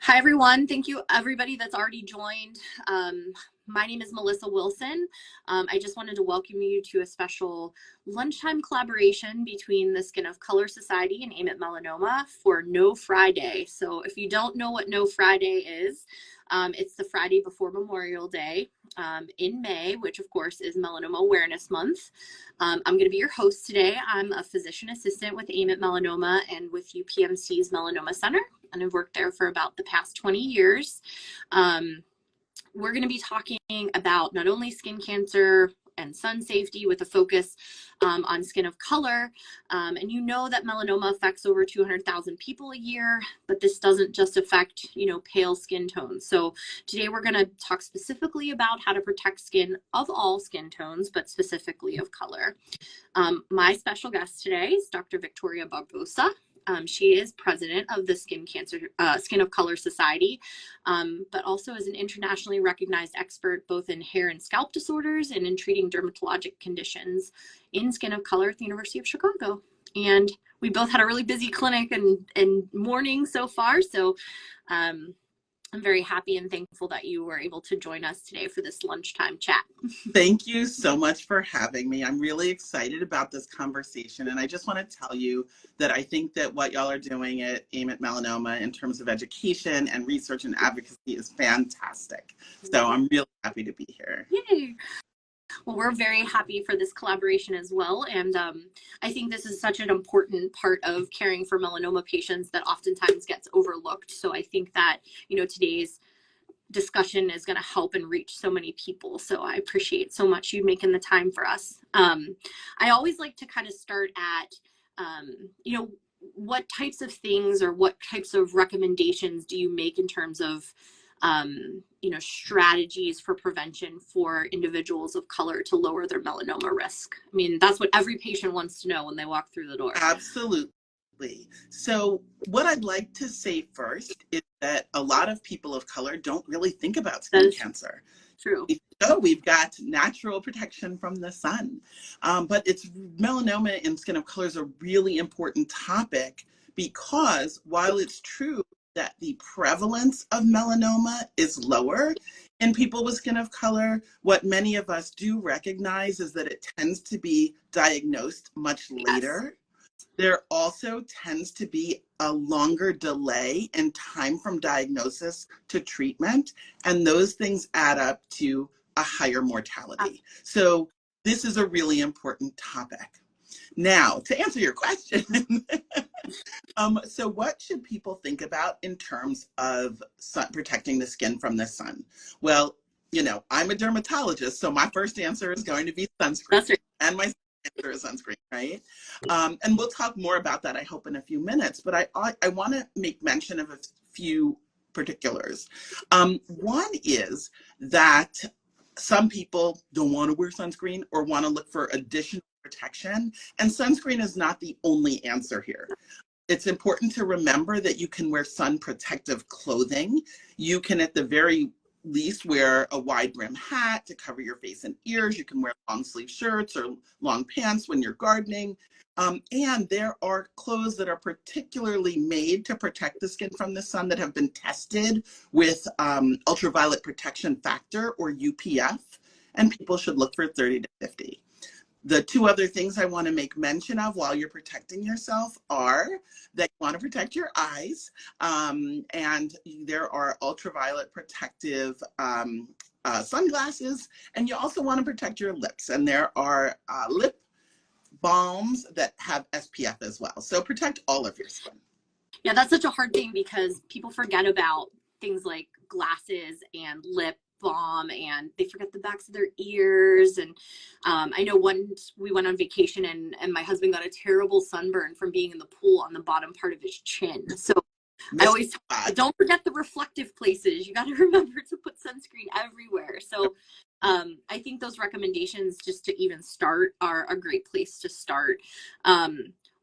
Hi, everyone. Thank you, everybody that's already joined. My name is Melissa Wilson. I just wanted to welcome you to a special lunchtime collaboration between the Skin of Color Society and Aim at Melanoma for No Friday. So if you don't know what No Friday is, it's the Friday before Memorial Day in May, which of course is Melanoma Awareness Month. I'm going to be your host today. I'm a physician assistant with Aim at Melanoma and with UPMC's Melanoma Center, and I've worked there for about the past 20 years. We're going to be talking about not only skin cancer and sun safety with a focus on skin of color. And you know that melanoma affects over 200,000 people a year, but this doesn't just affect, pale skin tones. So today we're going to talk specifically about how to protect skin of all skin tones, but specifically of color. My special guest today is Dr. Victoria Barbosa. She is president of the Skin of Color Society, but also is an internationally recognized expert both in hair and scalp disorders and in treating dermatologic conditions in skin of color at the University of Chicago. And we both had a really busy clinic and morning so far. So I'm very happy and thankful that you were able to join us today for this lunchtime chat. Thank you so much for having me. I'm really excited about this conversation. And I just want to tell you that I think that what y'all are doing at Aim at Melanoma in terms of education and research and advocacy is fantastic. So I'm really happy to be here. Yay. Well, we're very happy for this collaboration as well. And I think this is such an important part of caring for melanoma patients that oftentimes gets overlooked. So I think that, today's discussion is going to help and reach so many people. So I appreciate so much you making the time for us. I always like to kind of start at, what types of things or what types of recommendations do you make in terms of strategies for prevention for individuals of color to lower their melanoma risk? I mean, that's what every patient wants to know when they walk through the door. Absolutely. So what I'd like to say first is that a lot of people of color don't really think about skin cancer. True. So we've got natural protection from the sun, but melanoma and skin of color is a really important topic because while it's true that the prevalence of melanoma is lower in people with skin of color, what many of us do recognize is that it tends to be diagnosed much later. Yes. There also tends to be a longer delay in time from diagnosis to treatment, and those things add up to a higher mortality. So this is a really important topic. Now, to answer your question, so what should people think about in terms of protecting the skin from the sun? Well, I'm a dermatologist, so my first answer is going to be sunscreen. That's right. And my answer is sunscreen, right? And we'll talk more about that, I hope, in a few minutes. But I want to make mention of a few particulars. One is that some people don't want to wear sunscreen or want to look for additional protection, and sunscreen is not the only answer here. It's important to remember that you can wear sun protective clothing. You can, at the very least, wear a wide brim hat to cover your face and ears. You can wear long sleeve shirts or long pants when you're gardening. And there are clothes that are particularly made to protect the skin from the sun that have been tested with ultraviolet protection factor, or UPF, and people should look for 30 to 50. The two other things I want to make mention of while you're protecting yourself are that you want to protect your eyes, and there are ultraviolet protective sunglasses, and you also want to protect your lips, and there are lip balms that have SPF as well. So protect all of your skin. Yeah, that's such a hard thing because people forget about things like glasses and lip balm, and they forget the backs of their ears. And I know once we went on vacation and my husband got a terrible sunburn from being in the pool on the bottom part of his chin. So I always don't forget the reflective places. You got to remember to put sunscreen everywhere. So I think those recommendations, just to even start, are a great place to start.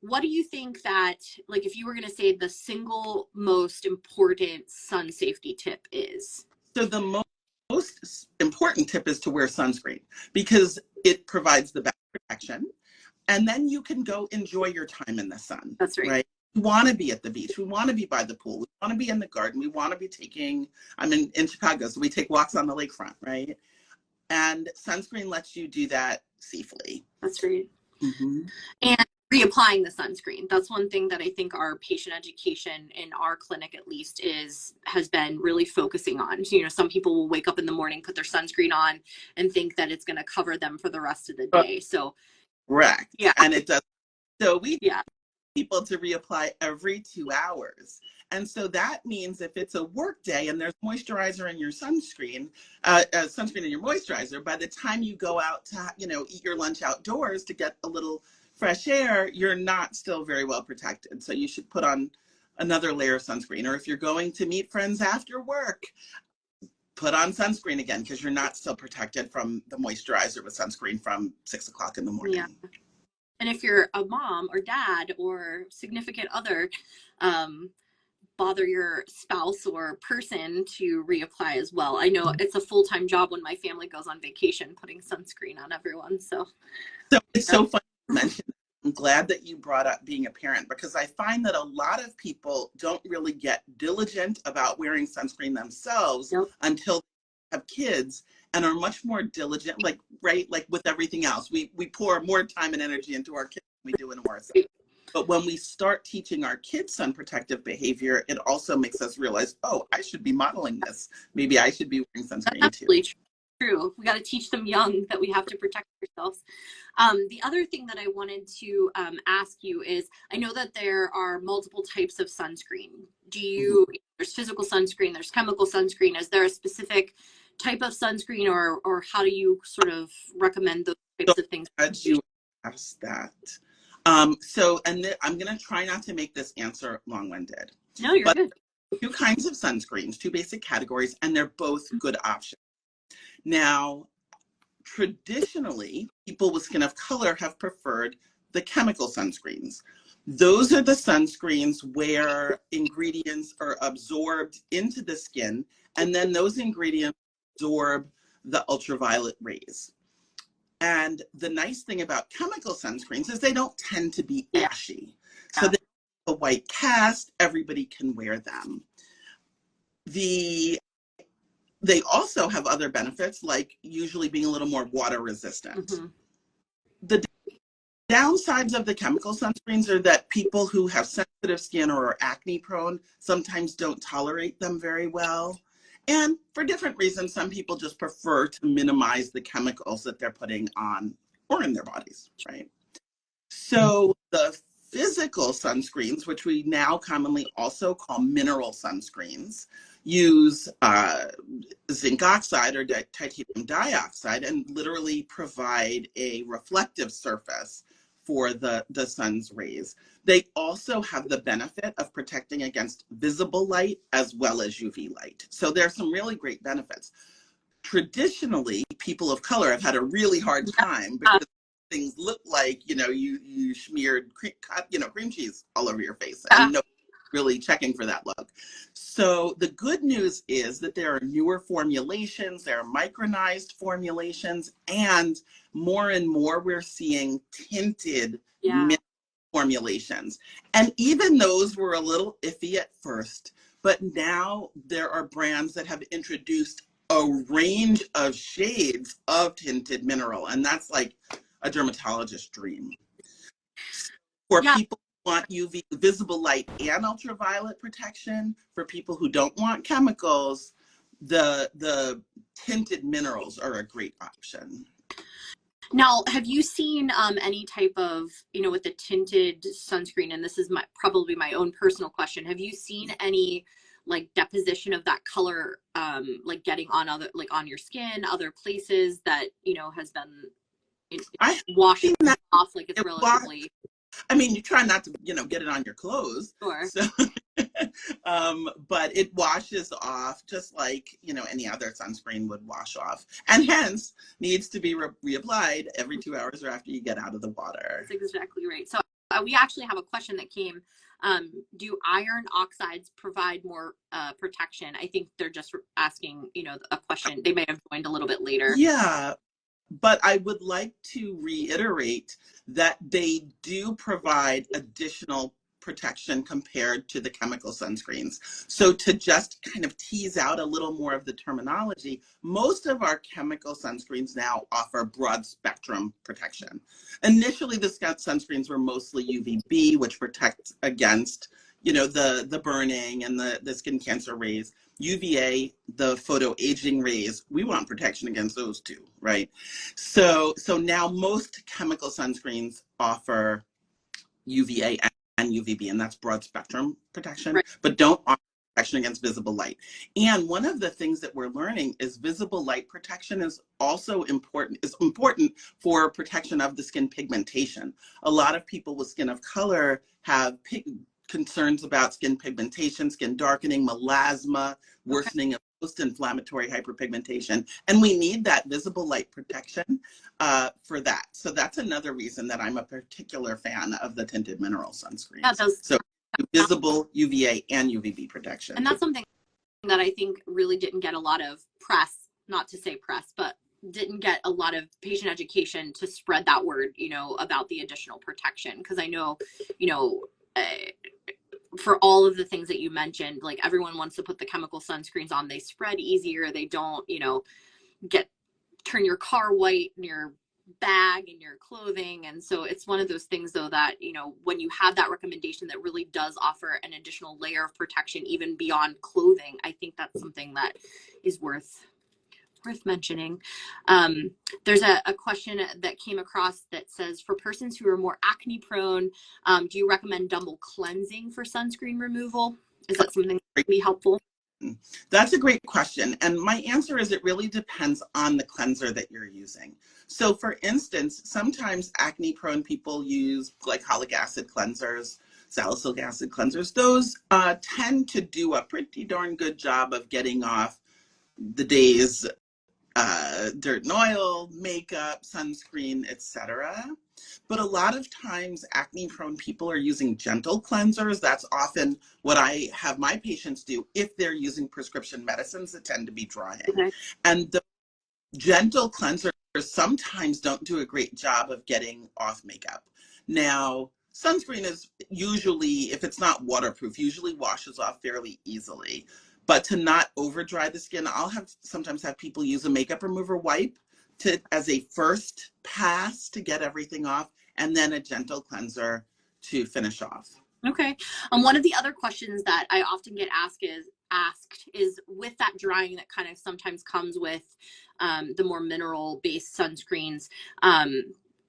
What do you think that, like, if you were going to say the single most important sun safety tip is? So the most important tip is to wear sunscreen because it provides the best protection, and then you can go enjoy your time in the sun. That's right. We want to be at the beach. We want to be by the pool. We want to be in the garden. We want to be I'm in Chicago, so we take walks on the lakefront, right? And sunscreen lets you do that safely. That's great. Mm-hmm. And reapplying the sunscreen. That's one thing that I think our patient education in our clinic, at least, has been really focusing on. You know, some people will wake up in the morning, put their sunscreen on, and think that it's going to cover them for the rest of the day. So, correct. Yeah. And it does. So we Yeah. people to reapply every 2 hours. And so that means if it's a work day and there's moisturizer in your sunscreen in your moisturizer, by the time you go out to, eat your lunch outdoors to get a little fresh air, you're not still very well protected. So you should put on another layer of sunscreen. Or if you're going to meet friends after work, put on sunscreen again, because you're not still protected from the moisturizer with sunscreen from 6 o'clock in the morning. Yeah. And if you're a mom or dad or significant other, bother your spouse or person to reapply as well. I know it's a full-time job when my family goes on vacation, putting sunscreen on everyone. So it's so funny to mention. I'm glad that you brought up being a parent, because I find that a lot of people don't really get diligent about wearing sunscreen themselves until they have kids, and are much more diligent, like with everything else. We pour more time and energy into our kids than we do into ourselves. But when we start teaching our kids sun protective behavior, it also makes us realize, oh, I should be modeling this. Maybe I should be wearing sunscreen too. Absolutely true. We got to teach them young that we have to protect ourselves. The other thing that I wanted to ask you is, I know that there are multiple types of sunscreen. There's physical sunscreen, there's chemical sunscreen. Is there a specific type of sunscreen, or how do you sort of recommend those types of things? As you asked that. I'm going to try not to make this answer long-winded. No, you're good. 2 kinds of sunscreens, 2 basic categories, and they're both good options. Now, traditionally, people with skin of color have preferred the chemical sunscreens. Those are the sunscreens where ingredients are absorbed into the skin, and then those ingredients absorb the ultraviolet rays. And the nice thing about chemical sunscreens is they don't tend to be ashy. So they have a white cast, everybody can wear them. They also have other benefits, like usually being a little more water resistant. Mm-hmm. The downsides of the chemical sunscreens are that people who have sensitive skin or are acne prone sometimes don't tolerate them very well. And for different reasons, some people just prefer to minimize the chemicals that they're putting on or in their bodies, right? So the physical sunscreens, which we now commonly also call mineral sunscreens, use zinc oxide or titanium dioxide and literally provide a reflective surface for the sun's rays. They also have the benefit of protecting against visible light as well as UV light. So there are some really great benefits. Traditionally, people of color have had a really hard time because things look like, you smeared cream cheese all over your face, and no really checking for that look. So the good news is that there are newer formulations, there are micronized formulations, and more we're seeing tinted formulations. And even those were a little iffy at first, but now there are brands that have introduced a range of shades of tinted mineral, and that's like a dermatologist's dream. For people who want UV visible light and ultraviolet protection, for people who don't want chemicals, the tinted minerals are a great option. Now, have you seen any type of, with the tinted sunscreen, and this is probably my own personal question, have you seen any like deposition of that color, like getting on on your skin, other places that, has been washing off, like it's relatively... I mean, you try not to, get it on your clothes. Sure. So, but it washes off just like, any other sunscreen would wash off, and hence needs to be reapplied every 2 hours or after you get out of the water. That's exactly right. So we actually have a question that came. Do iron oxides provide more protection? I think they're just asking, a question. They may have joined a little bit later. Yeah. But I would like to reiterate that they do provide additional protection compared to the chemical sunscreens. So to just kind of tease out a little more of the terminology, most of our chemical sunscreens now offer broad spectrum protection. Initially, the sunscreens were mostly UVB, which protects against, the burning and the skin cancer rays. UVA, the photo aging rays, we want protection against those too, right? So now most chemical sunscreens offer UVA and UVB, and that's broad spectrum protection, Right. but don't offer protection against visible light. And one of the things that we're learning is visible light protection is also important for protection of the skin pigmentation. A lot of people with skin of color have concerns about skin pigmentation, skin darkening, melasma, worsening of post-inflammatory hyperpigmentation, and we need that visible light protection for that. So that's another reason that I'm a particular fan of the tinted mineral sunscreen. Yeah, so visible UVA and UVB protection. And that's something that I think really didn't get a lot of press, not to say press, but didn't get a lot of patient education to spread that word, about the additional protection. Because I know, for all of the things that you mentioned, like everyone wants to put the chemical sunscreens on, they spread easier, they don't, turn your car white in your bag and your clothing. And so it's one of those things though that, when you have that recommendation that really does offer an additional layer of protection even beyond clothing, I think that's something that is worth mentioning. There's a question that came across that says, for persons who are more acne prone, do you recommend double cleansing for sunscreen removal? Is that something that would be helpful? That's a great question. And my answer is it really depends on the cleanser that you're using. So for instance, sometimes acne prone people use glycolic acid cleansers, salicylic acid cleansers. Those tend to do a pretty darn good job of getting off the day's dirt and oil, makeup, sunscreen, etc. But a lot of times acne prone people are using gentle cleansers. That's often what I have my patients do if they're using prescription medicines that tend to be drying. Okay. And the gentle cleansers sometimes don't do a great job of getting off makeup. Now, sunscreen is usually, if it's not waterproof, usually washes off fairly easily. But to not over dry the skin, I'll sometimes have people use a makeup remover wipe as a first pass to get everything off, and then a gentle cleanser to finish off. Okay. One of the other questions that I often get asked is with that drying that kind of sometimes comes with the more mineral-based sunscreens,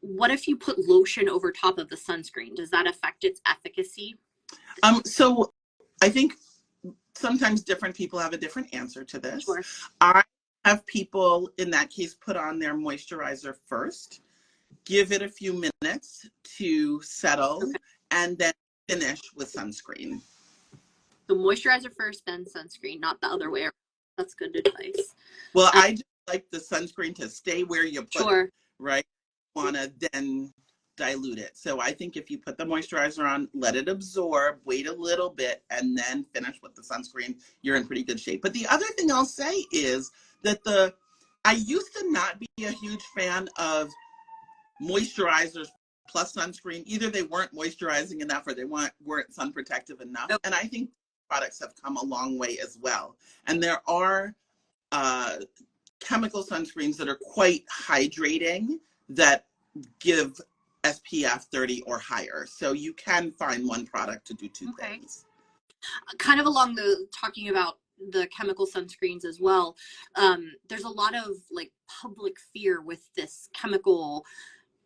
what if you put lotion over top of the sunscreen? Does that affect its efficacy? So I think sometimes different people have a different answer to this. Sure. I have people in that case put on their moisturizer first, give it a few minutes to settle, okay, and then finish with sunscreen. So moisturizer first, then sunscreen, not the other way around. That's good advice. Well, I just like the sunscreen to stay where you put sure. it, right? Want to then dilute it. So I think if you put the moisturizer on, let it absorb, wait a little bit, and then finish with the sunscreen, you're in pretty good shape. But the other thing I'll say is that I used to not be a huge fan of moisturizers plus sunscreen. Either they weren't moisturizing enough or they weren't sun protective enough. Nope. And I think products have come a long way as well. And there are chemical sunscreens that are quite hydrating that give SPF 30 or higher. So you can find one product to do two things. Kind of along talking about the chemical sunscreens as well, there's a lot of public fear with this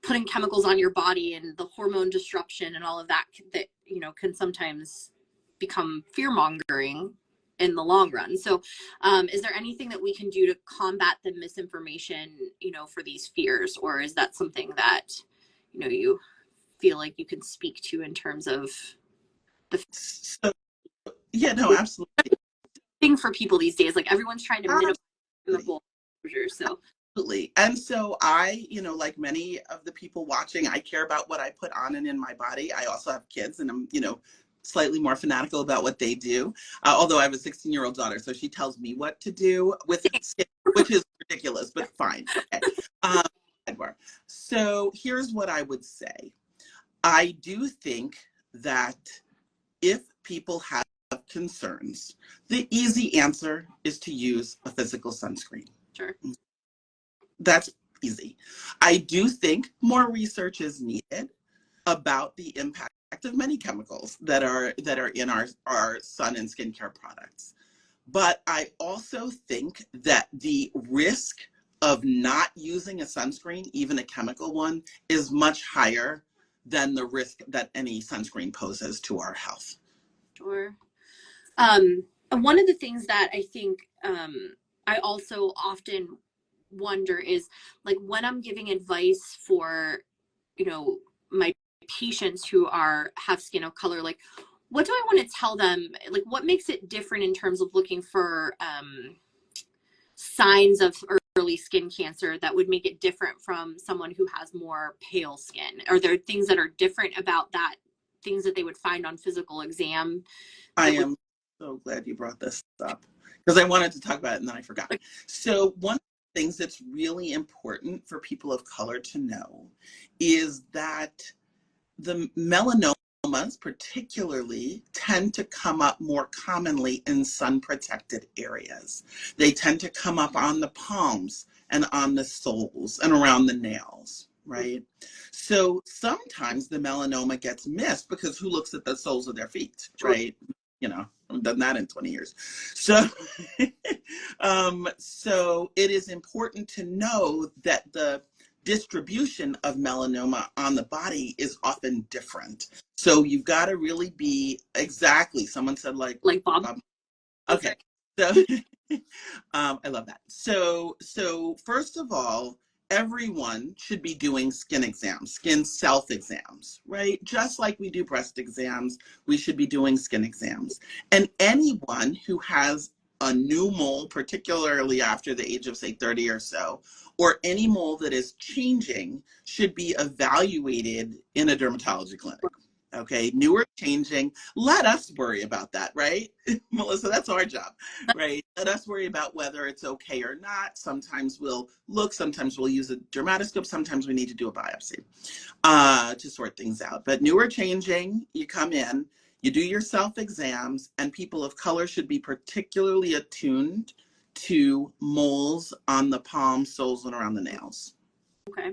putting chemicals on your body and the hormone disruption and all of that can sometimes become fear-mongering in the long run. So is there anything that we can do to combat the misinformation, for these fears? Or is that something that, you feel like you can speak to in terms of yeah, no, absolutely. Thing for people these days, everyone's trying to minimize chemical exposure. So absolutely. And so I, like many of the people watching, I care about what I put on and in my body. I also have kids and I'm, slightly more fanatical about what they do. Although I have a 16-year-old daughter, so she tells me what to do with skin, which is ridiculous, but fine. Okay. So here's what I would say. I do think that if people have concerns, the easy answer is to use a physical sunscreen. Sure. That's easy. I do think more research is needed about the impact of many chemicals that are in our sun and skincare products. But I also think that the risk of not using a sunscreen, even a chemical one, is much higher than the risk that any sunscreen poses to our health. Sure. One of the things that I think I also often wonder is, like, when I'm giving advice for, my patients who have skin of color, like, what do I want to tell them? Like, what makes it different in terms of looking for signs of early skin cancer that would make it different from someone who has more pale skin? Are there things that are different about that, things that they would find on physical exam? I am so glad you brought this up, because I wanted to talk about it and then I forgot. So one of the things that's really important for people of color to know is that the melanomas particularly tend to come up more commonly in sun protected areas. They tend to come up on the palms and on the soles and around the nails, right? So sometimes the melanoma gets missed because who looks at the soles of their feet, right? You know, I haven't done that in 20 years. So, so it is important to know that the distribution of melanoma on the body is often different. So you've got to really be exactly, someone said like Bob. Okay. So I love that. So first of all, everyone should be doing skin exams, skin self exams, right? Just like we do breast exams, we should be doing skin exams. And anyone who has a new mole, particularly after the age of, say, 30 or so, or any mole that is changing, should be evaluated in a dermatology clinic. Okay, new or changing, let us worry about that, right? Melissa, that's our job, right? Let us worry about whether it's okay or not. Sometimes we'll look, sometimes we'll use a dermatoscope, sometimes we need to do a biopsy to sort things out. But new or changing, you come in, you do your self-exams, and people of color should be particularly attuned to moles on the palms, soles, and around the nails. Okay.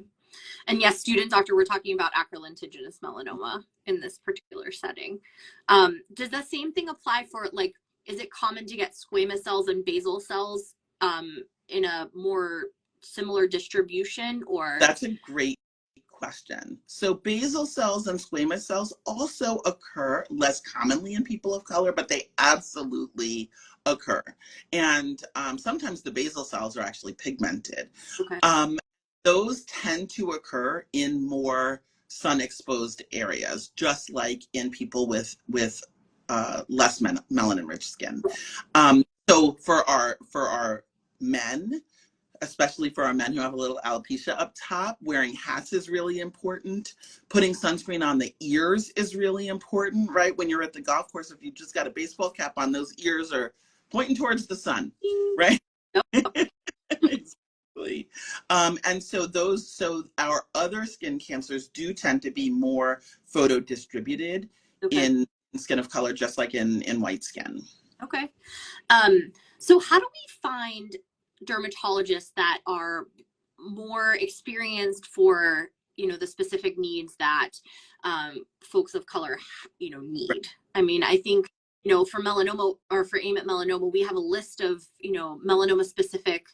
And yes, student doctor, we're talking about acrolentigenous melanoma in this particular setting. Does the same thing apply for, like, is it common to get squamous cells and basal cells in a more similar distribution, or? That's a great question. So basal cells and squamous cells also occur less commonly in people of color, but they absolutely occur. And sometimes the basal cells are actually pigmented. Okay. Those tend to occur in more sun-exposed areas, just like in people with less melanin-rich skin. So for our men, especially for our men who have a little alopecia up top, wearing hats is really important. Putting sunscreen on the ears is really important, right? When you're at the golf course, if you just got a baseball cap on, those ears are pointing towards the sun, right? Exactly. And so our other skin cancers do tend to be more photo distributed in skin of color, just like in white skin. Okay. So how do we find dermatologists that are more experienced for, the specific needs that folks of color, need? I mean, I think, for melanoma, or for AIM at Melanoma, we have a list of, melanoma specific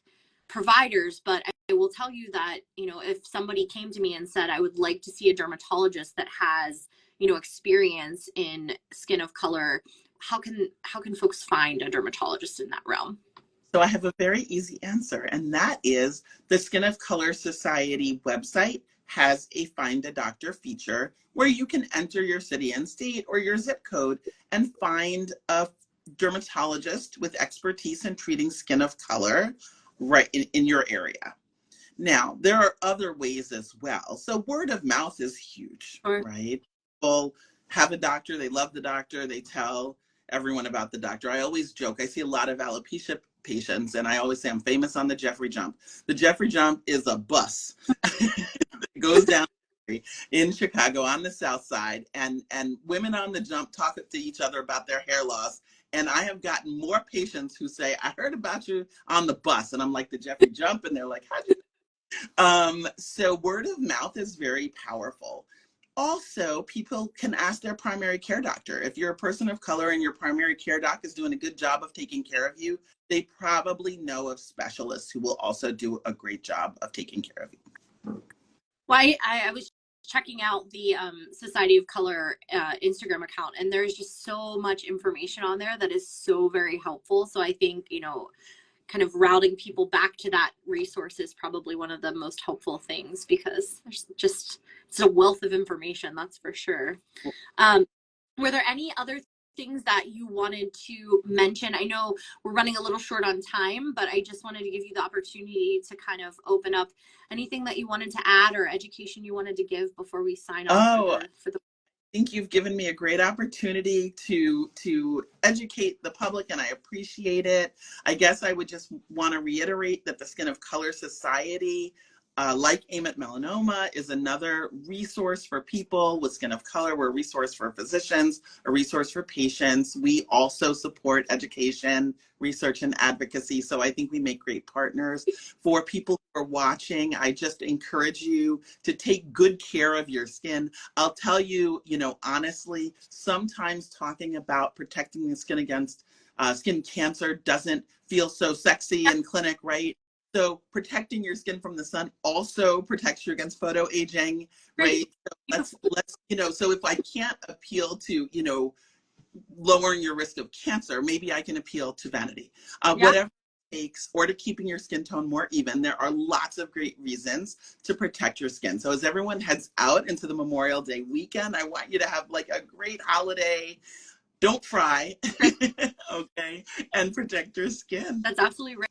providers, but I will tell you that, if somebody came to me and said, I would like to see a dermatologist that has, experience in skin of color, how can folks find a dermatologist in that realm? So I have a very easy answer, and that is the Skin of Color Society website has a Find a Doctor feature where you can enter your city and state or your zip code and find a dermatologist with expertise in treating skin of color right in your area. Now, there are other ways as well. So word of mouth is huge, right? People have a doctor, they love the doctor, they tell everyone about the doctor. I always joke, I see a lot of alopecia patients, and I always say I'm famous on the Jeffrey jump. The Jeffrey jump is a bus. It goes down. in Chicago on the South Side, and women on the jump talk to each other about their hair loss. And I have gotten more patients who say, I heard about you on the bus. And I'm like, did Jeffrey jump? And they're like, how'd you? So word of mouth is very powerful. Also, people can ask their primary care doctor. If you're a person of color and your primary care doc is doing a good job of taking care of you, they probably know of specialists who will also do a great job of taking care of you. Well, I was checking out the Society of Color Instagram account, and there's just so much information on there that is so very helpful. So I think, you know, kind of routing people back to that resource is probably one of the most helpful things, because there's just, it's a wealth of information, that's for sure. Were there any other things that you wanted to mention? I know we're running a little short on time, but I just wanted to give you the opportunity to kind of open up anything that you wanted to add or education you wanted to give before we sign off for the I think you've given me a great opportunity to educate the public, and I appreciate it. I guess I would just want to reiterate that the Skin of Color Society, like AIM at Melanoma, is another resource for people with skin of color. We're a resource for physicians, a resource for patients. We also support education, research, and advocacy. So I think we make great partners. For people who are watching, I just encourage you to take good care of your skin. I'll tell you, you know, honestly, sometimes talking about protecting the skin against skin cancer doesn't feel so sexy in clinic, right? So protecting your skin from the sun also protects you against photo aging, right? So let's, you know, so if I can't appeal to, you know, lowering your risk of cancer, maybe I can appeal to vanity. Whatever it takes, or to keeping your skin tone more even, there are lots of great reasons to protect your skin. So as everyone heads out into the Memorial Day weekend, I want you to have like a great holiday. Don't fry, okay, and protect your skin. That's absolutely right.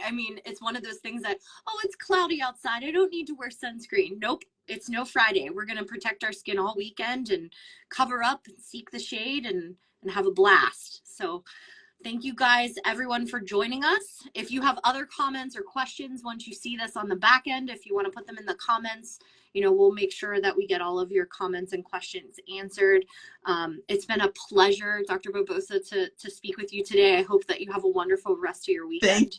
I mean, it's one of those things that, oh, it's cloudy outside, I don't need to wear sunscreen. Nope, it's no Friday. We're going to protect our skin all weekend and cover up and seek the shade and have a blast. So thank you guys, everyone, for joining us. If you have other comments or questions once you see this on the back end, if you want to put them in the comments, you know, we'll make sure that we get all of your comments and questions answered. It's been a pleasure, Dr. Barbosa, to speak with you today. I hope that you have a wonderful rest of your weekend. Thank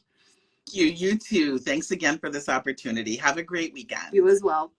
you. You too. Thanks again for this opportunity. Have a great weekend. You as well.